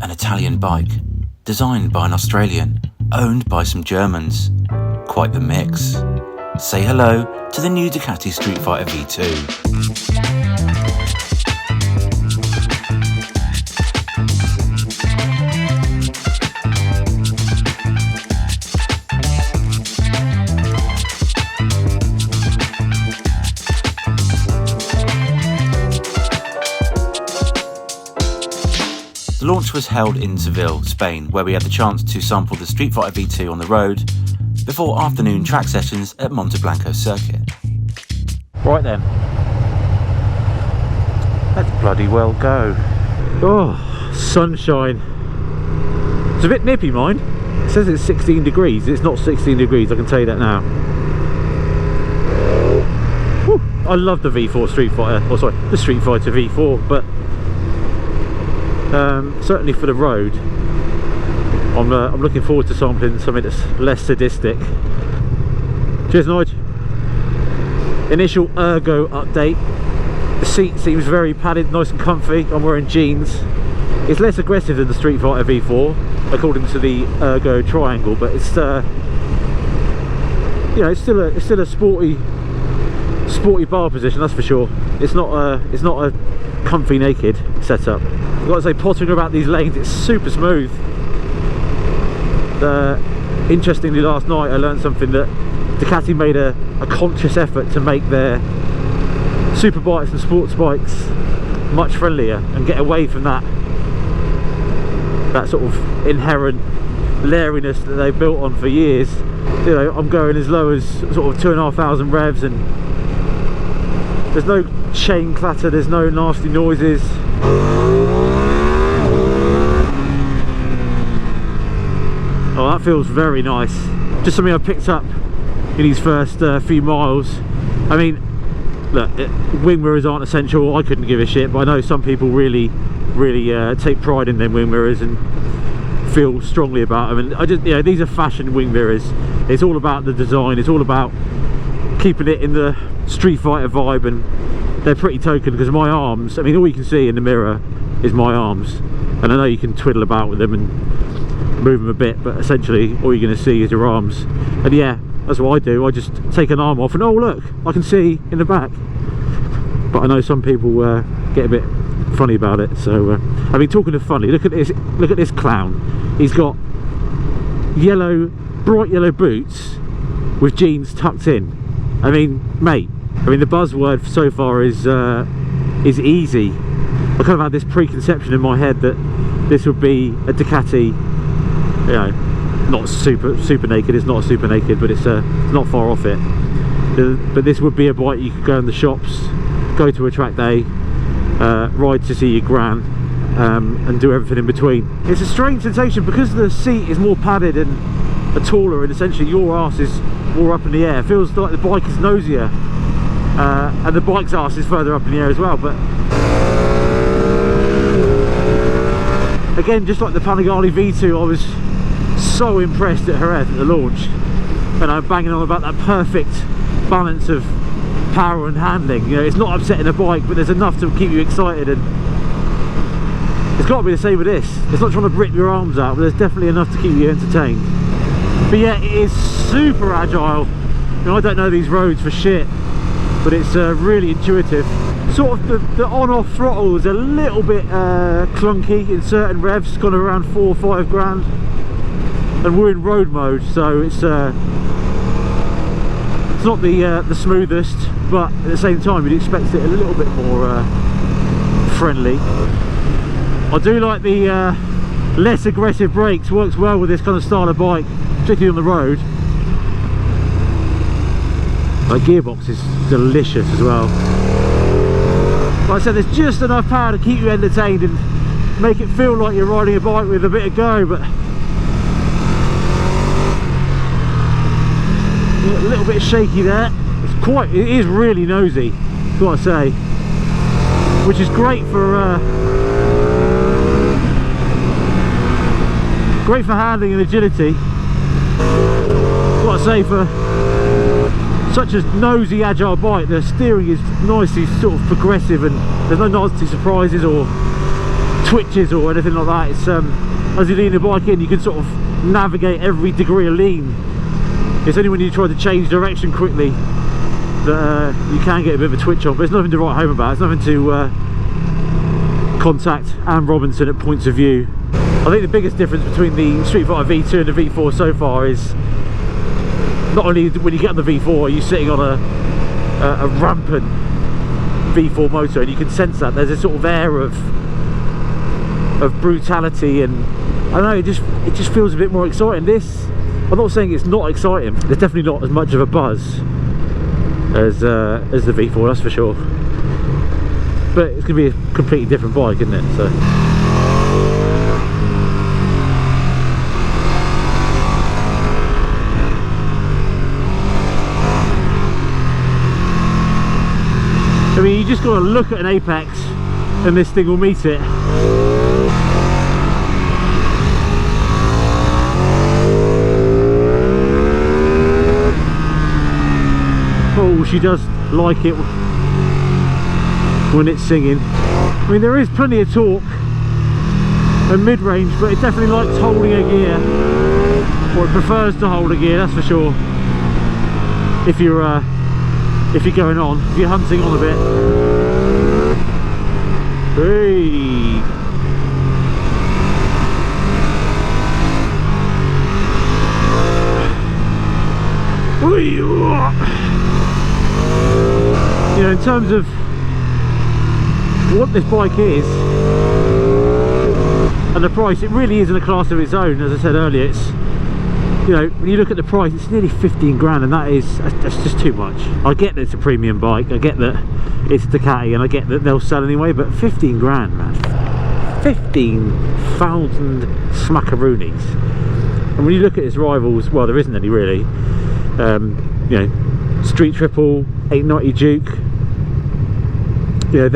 an Italian bike, designed by an Australian, owned by some Germans. Quite the mix. Say hello to the new Ducati Streetfighter V2. The launch was held in Seville, Spain, where we had the chance to sample the Streetfighter V2 on the road before afternoon track sessions at Monte Blanco circuit. Right then, let's bloody well go. Oh, sunshine. It's a bit nippy, mind. It says it's 16 degrees. It's not 16 degrees, I can tell you that now. Whew. I love the V4 Streetfighter, or sorry, the Streetfighter V4, but certainly for the road, I'm looking forward to sampling something that's less sadistic. Cheers, Nige. Initial ergo update. The seat seems very padded, nice and comfy. I'm wearing jeans. It's less aggressive than the Streetfighter V4, according to the ergo triangle, but it's you know, it's still a sporty bar position, that's for sure. It's not a comfy naked setup. I've got to say, pottering about these lanes, it's super smooth. Interestingly, last night I learned something, that Ducati made a conscious effort to make their super bikes and sports bikes much friendlier and get away from that sort of inherent lairiness that they've built on for years. You know, I'm going as low as sort of 2,500 revs and there's no chain clatter, there's no nasty noises. Oh, that feels very nice. Just something I picked up in these first few miles. I mean, look, wing mirrors aren't essential. I couldn't give a shit, but I know some people really take pride in their wing mirrors and feel strongly about them. And I just, you know, these are fashion wing mirrors. It's all about the design. It's all about keeping it in the Street Fighter vibe, and they're pretty token because my arms, I mean, all you can see in the mirror is my arms, and I know you can twiddle about with them and move them a bit, but essentially all you're going to see is your arms. And yeah, that's what I do. I just take an arm off and oh look, I can see in the back. But I know some people get a bit funny about it. So I mean, talking of funny, look at this clown. He's got bright yellow boots with jeans tucked in. I mean, mate, I mean, the buzzword so far is easy. I kind of had this preconception in my head that this would be a Ducati, you know, not super naked. It's not a super naked, but it's not far off it. But this would be a bike you could go in the shops, go to a track day, ride to see your gran, and do everything in between. It's a strange sensation because the seat is more padded and taller, and essentially your arse is more up in the air. It feels like the bike is nosier, and the bike's arse is further up in the air as well. But again, just like the Panigale V2, I was so impressed at Jerez at the launch, and I'm banging on about that perfect balance of power and handling. You know, it's not upsetting a bike, but there's enough to keep you excited, and it's got to be the same with this. It's not trying to rip your arms out, but there's definitely enough to keep you entertained. But yeah, it is super agile. You know, I don't know these roads for shit, but it's really intuitive. Sort of the on-off throttle is a little bit clunky in certain revs. It's gone around 4 or 5 grand, and we're in road mode, so it's not the smoothest, but at the same time you'd expect it a little bit more friendly. I do like the less aggressive brakes. Works well with this kind of style of bike, particularly on the road. The Gearbox is delicious as well. Like I said, there's just enough power to keep you entertained and make it feel like you're riding a bike with a bit of go, but a little bit shaky there. It is really nosy, got to say, which is great for handling and agility. Got to say, for such a nosy, agile bike, the steering is nicely sort of progressive, and there's no nasty surprises or twitches or anything like that. It's as you lean the bike in, you can sort of navigate every degree of lean. It's only when you try to change direction quickly that you can get a bit of a twitch on, but it's nothing to write home about. It's nothing to contact Anne Robinson at points of view. I think the biggest difference between the Streetfighter V2 and the V4 so far is not only when you get on the V4 are you sitting on a rampant V4 motor, and you can sense that there's a sort of air of brutality, and I don't know, it just feels a bit more exciting. This, I'm not saying it's not exciting, there's definitely not as much of a buzz as the V4, that's for sure, but it's going to be a completely different bike, isn't it? So I mean, you just got to look at an apex and this thing will meet it. Oh, she does like it when it's singing. I mean, there is plenty of torque and mid-range, but it definitely likes holding a gear, or it prefers to hold a gear, that's for sure. If you're going on, if you're hunting on a bit. Hey. You know, in terms of what this bike is and the price, it really is in a class of its own. As I said earlier, it's, you know, when you look at the price, it's nearly 15 grand, and that's just too much. I get that it's a premium bike, I get that it's Ducati, and I get that they'll sell anyway, but 15 grand, man. 15,000 smackaroonies. And when you look at its rivals, well, there isn't any really. You know, Street Triple, 890 Duke, you know,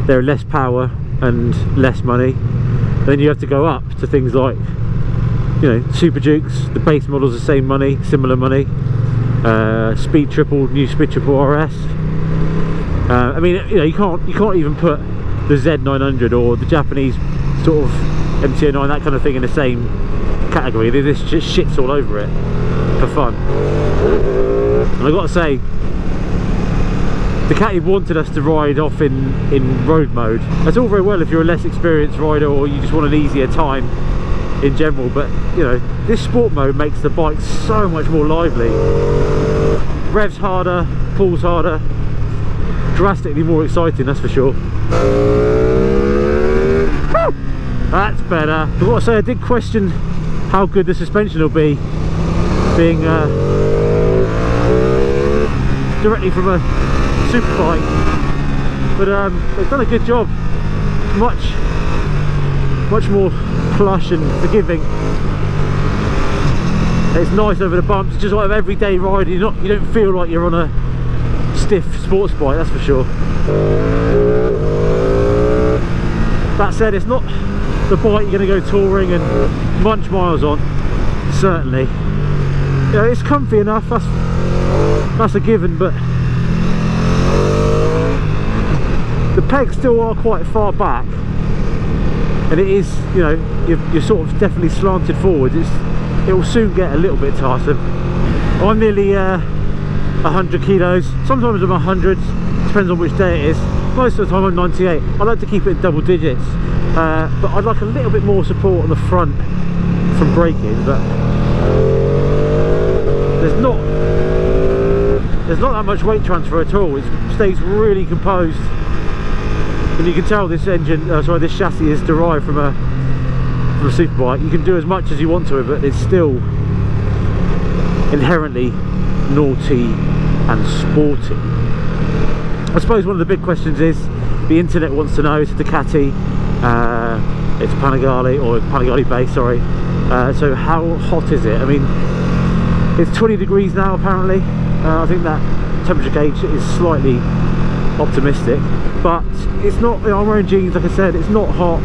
they're less power and less money. Then you have to go up to things like, you know, Super Dukes, the base model's the same money, similar money. Speed Triple, new Speed Triple RS. I mean, you know, you can't even put the Z900 or the Japanese sort of MT09, that kind of thing, in the same category. This just shits all over it for fun. And I've got to say, Ducati wanted us to ride off in road mode. That's all very well if you're a less experienced rider or you just want an easier time in general, but you know, this sport mode makes the bike so much more lively. Revs harder, pulls harder, drastically more exciting, that's for sure. That's better. I've got to say, I did question how good the suspension will be, being directly from a super bike, but they've done a good job. Much more plush and forgiving. It's nice over the bumps, just like everyday riding. You don't feel like you're on a stiff sports bike, that's for sure. That said, it's not the bike you're going to go touring and munch miles on, certainly. You know, it's comfy enough, that's a given, but the pegs still are quite far back, and it is, you know, you're sort of definitely slanted forwards. It will soon get a little bit tiresome. I'm nearly 100 kilos, sometimes I'm 100, depends on which day it is. Most of the time I'm 98. I like to keep it in double digits, but I'd like a little bit more support on the front from braking, but there's not that much weight transfer at all. It stays really composed, and you can tell this engine, this chassis is derived from a superbike. You can do as much as you want to it, but it's still inherently naughty and sporty. I suppose one of the big questions is, the internet wants to know, it's a Ducati, it's Panigale, or Panigale base, sorry. So how hot is it? I mean, it's 20 degrees now apparently. I think that temperature gauge is slightly optimistic, but it's not, you know, I'm wearing jeans, like I said, it's not hot.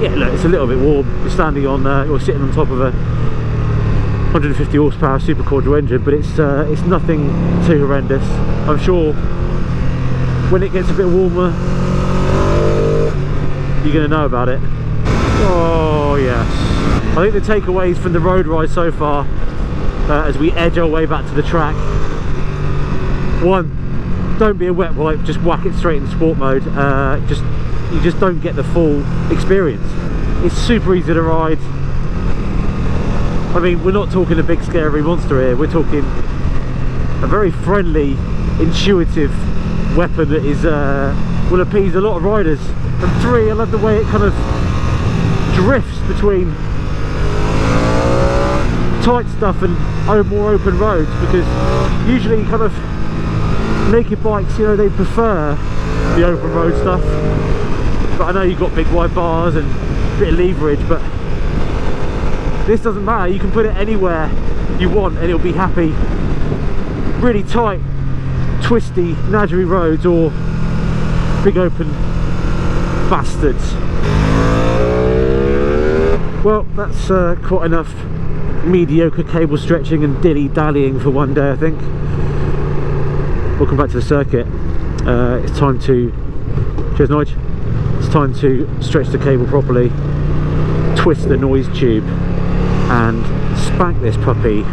Yeah, look, it's a little bit warm. You're standing on, you're sitting on top of a 150 horsepower supercordial engine, but it's nothing too horrendous. I'm sure when it gets a bit warmer, you're going to know about it. Oh yes. I think the takeaways from the road ride so far, as we edge our way back to the track: one, don't be a wet wipe, just whack it straight in sport mode. You just don't get the full experience. It's super easy to ride. I mean, we're not talking a big scary monster here, we're talking a very friendly, intuitive weapon that is will appease a lot of riders. And three, I love the way it kind of drifts between tight stuff and more open roads, because usually kind of naked bikes, you know, they prefer the open road stuff, but I know you've got big wide bars and a bit of leverage, but this doesn't matter. You can put it anywhere you want and it'll be happy. Really tight, twisty, nadgery roads or big open bastards. Well, that's quite enough mediocre cable stretching and dilly-dallying for one day, I think. Welcome back to the circuit. It's time to... Cheers, Nige. It's time to stretch the cable properly, twist the noise tube, and spank this puppy,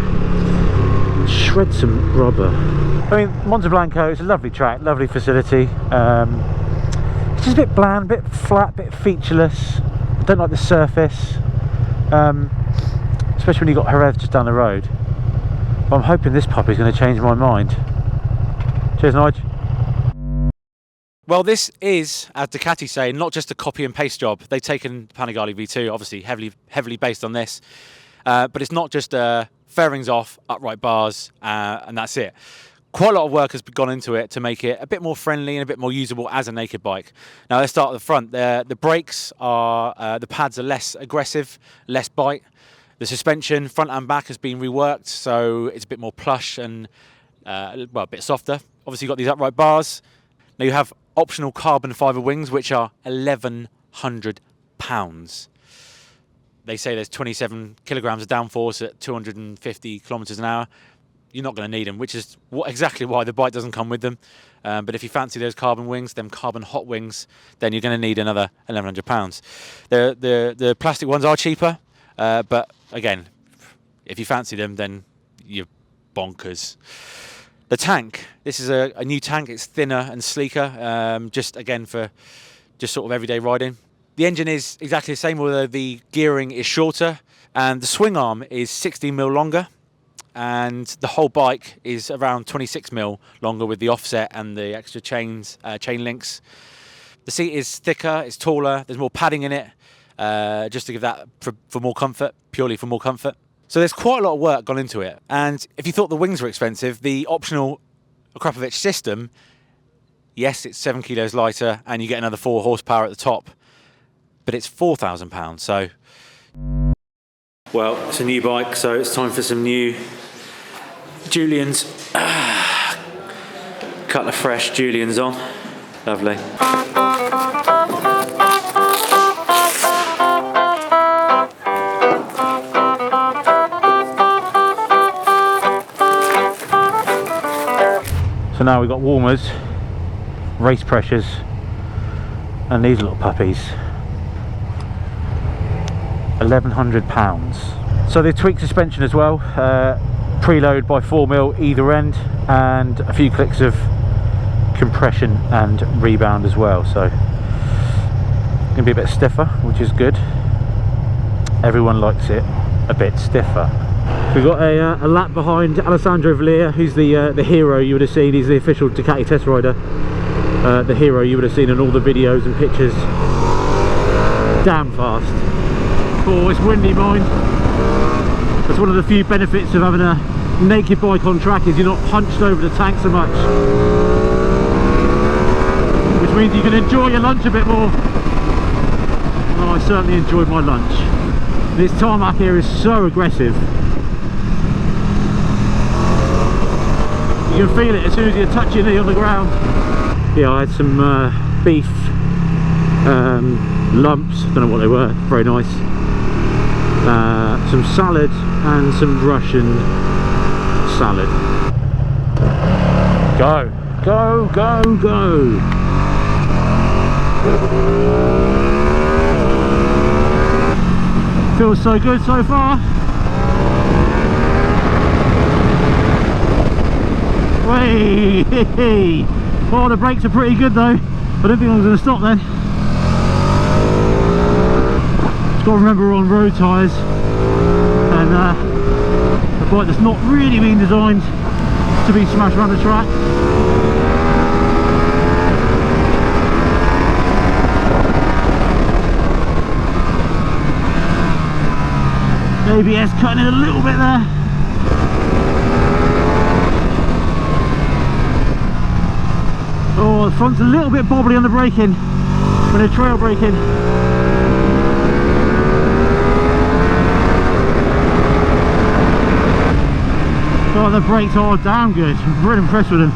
shred some rubber. I mean, Monte Blanco is a lovely track, lovely facility. It's just a bit bland, a bit flat, a bit featureless. I don't like the surface, especially when you've got Jerez just down the road. But I'm hoping this puppy is going to change my mind. Cheers, Nige. Well, this is, as Ducati say, not just a copy and paste job. They've taken Panigale V2, obviously heavily based on this, but it's not just fairings off, upright bars, and that's it. Quite a lot of work has gone into it to make it a bit more friendly and a bit more usable as a naked bike. Now let's start at the front. The brakes are, the pads are less aggressive, less bite. The suspension, front and back, has been reworked, so it's a bit more plush and well, a bit softer. Obviously, you've got these upright bars. Now you have optional carbon fibre wings, which are £1,100. They say there's 27 kilograms of downforce at 250 kilometers an hour. You're not going to need them, which is exactly why the bike doesn't come with them. But if you fancy those carbon wings, them carbon hot wings, then you're going to need another £1,100. The plastic ones are cheaper, but again, if you fancy them, then you're bonkers. The tank, this is a new tank. It's thinner and sleeker, just again for just sort of everyday riding. The engine is exactly the same, although the gearing is shorter, and the swing arm is 16mm longer, and the whole bike is around 26mm longer with the offset and the extra chain links. The seat is thicker, it's taller, there's more padding in it, just to give that for more comfort, purely for more comfort. So there's quite a lot of work gone into it, and if you thought the wings were expensive, the optional Akrapovic system, yes, it's 7 kilos lighter and you get another 4 horsepower at the top, but it's £4,000. So, well, it's a new bike, so it's time for some new Julians. Couple of fresh Julians on, lovely. So now we've got warmers, race pressures, and these little puppies. £1,100. So they tweaked suspension as well, preload by 4mm either end, and a few clicks of compression and rebound as well. So it's gonna be a bit stiffer, which is good. Everyone likes it a bit stiffer. We've got a lap behind Alessandro Valia, who's the hero you would have seen. He's the official Ducati test rider. The hero you would have seen in all the videos and pictures. Damn fast. Oh, it's windy, mind. That's one of the few benefits of having a naked bike on track, is you're not hunched over the tank so much, which means you can enjoy your lunch a bit more. Well, I certainly enjoyed my lunch. This tarmac here is so aggressive. You can feel it as soon as you touch your knee on the ground. Yeah, I had some beef lumps, don't know what they were, very nice. Some salad and some Russian salad. Go, go, go, go. Feels so good so far. Whee! Oh, the brakes are pretty good though. I don't think I was going to stop then. Just got to remember we're on road tyres, and a bike that's not really been designed to be smashed around the track. ABS cutting in a little bit there. Oh, the front's a little bit bobbly on the braking when they're trail braking. Oh, the brakes are damn good. I'm really impressed with them.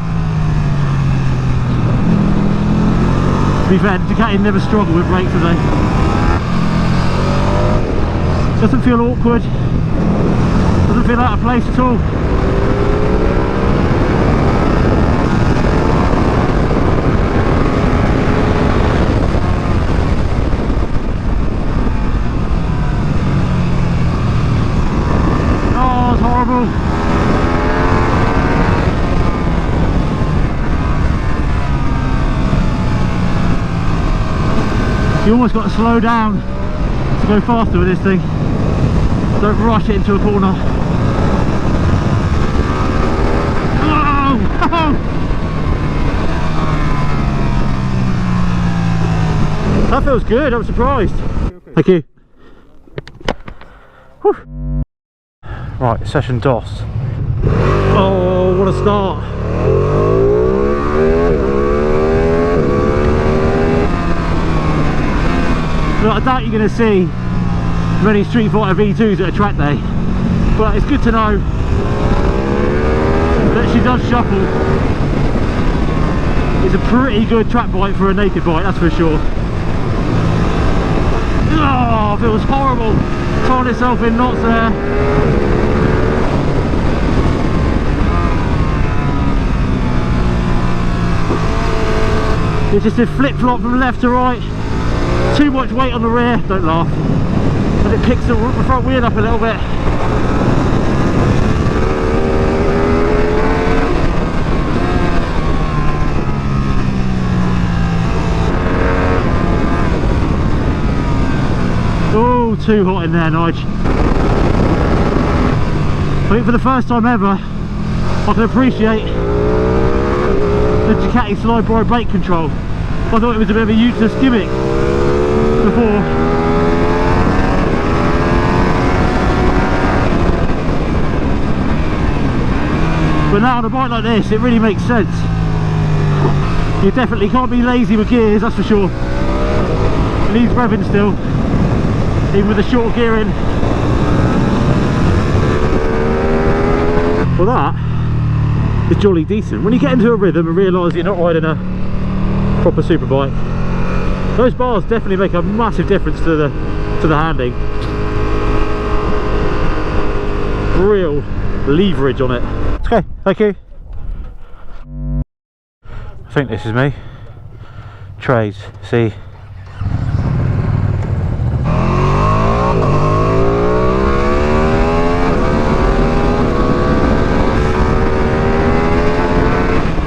To be fair, Ducati never struggle with brakes, do they? Doesn't feel awkward. Doesn't feel out of place at all. Oh, it's horrible. You almost got to slow down to go faster with this thing. Don't rush it into a corner. Oh! That feels good, I'm surprised. Thank you. Whew. Right, session DOS. Oh, what a start. Look, I doubt you're going to see many Streetfighter V2s at a track day, but it's good to know that she does shuffle. It's a pretty good track bike for a naked bike, that's for sure. Oh, feels horrible. Tying itself in knots there. It's just a flip-flop from left to right. Too much weight on the rear, don't laugh. And it picks the front wheel up a little bit. Oh, too hot in there, Nige. I think for the first time ever, I can appreciate the Ducati slide-by brake control. I thought it was a bit of a useless gimmick before. But now on a bike like this, it really makes sense. You definitely can't be lazy with gears, that's for sure. It needs revving still, even with the short gearing. Well, that is jolly decent. When you get into a rhythm and realise you're not riding a proper superbike, those bars definitely make a massive difference to the handling. Real leverage on it. Okay, thank you. I think this is me. Trays, see.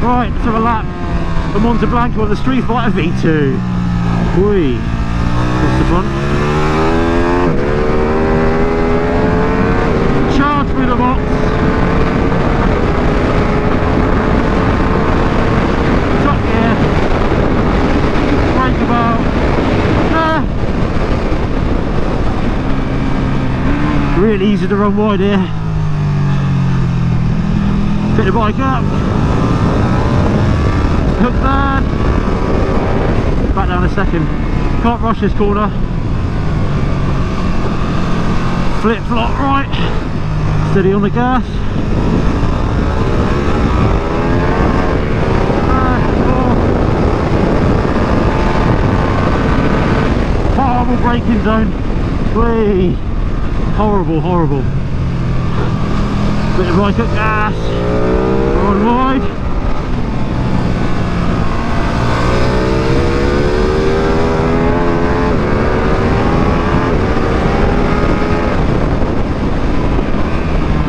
Right, let's have a lap from Monte Blanco on the Streetfighter V2. Whee! What's the front? Charge through the box. Top gear. Brake about. Really easy to run wide here. Pick the bike up. Hook bad. Back down a second. Can't rush this corner. Flip flop right. Steady on the gas. Horrible braking zone. Whee. Horrible, horrible. Bit of right at gas. On wide.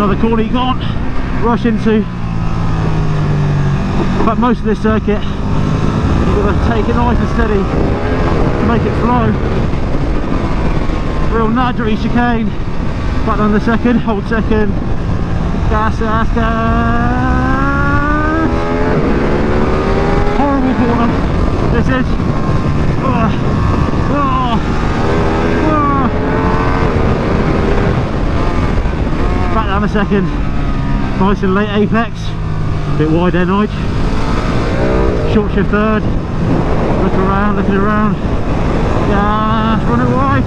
Another corner you can't rush into. But most of this circuit, you've got to take it nice and steady to make it flow. Real nadgery chicane. Back down the second, hold second. Gas, gas, gas. Horrible corner. This is. Back down the second. Nice and late apex. Bit wide end edge. Short shift third. Look around, looking around. Gas, run it wide.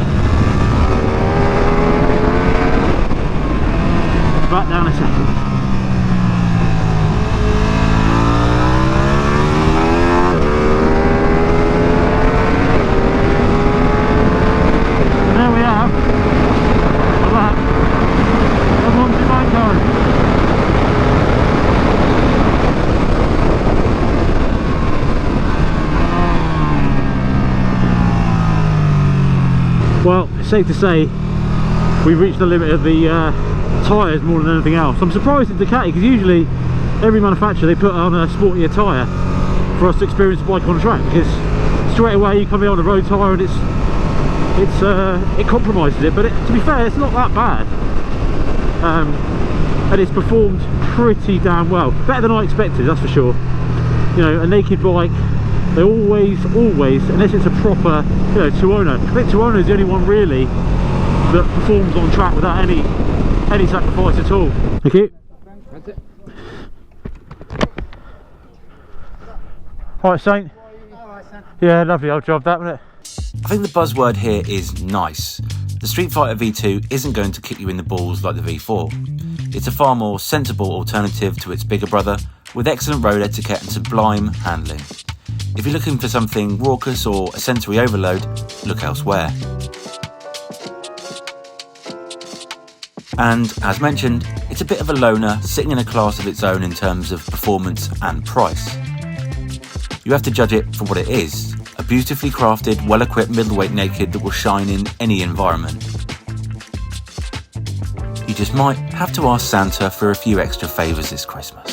Back down a second. And there we have a lap of Monte Blanco. Well, it's safe to say we've reached the limit of the tyres more than anything else. I'm surprised at Ducati, because usually every manufacturer, they put on a sportier tyre for us to experience the bike on track, because straight away you come in on a road tyre and it compromises it. But to be fair, it's not that bad, and it's performed pretty damn well, better than I expected, that's for sure. You know, a naked bike, they always, unless it's a proper, you know, Tuono. I think Tuono is the only one really that performs on track without any sacrifice at all. Thank you. That's it. Alright, Saint. Yeah, lovely old job that, wasn't it? I think the buzzword here is nice. The Streetfighter V2 isn't going to kick you in the balls like the V4. It's a far more sensible alternative to its bigger brother, with excellent road etiquette and sublime handling. If you're looking for something raucous or a sensory overload, look elsewhere. And, as mentioned, it's a bit of a loner, sitting in a class of its own in terms of performance and price. You have to judge it for what it is, a beautifully crafted, well-equipped middleweight naked that will shine in any environment. You just might have to ask Santa for a few extra favours this Christmas.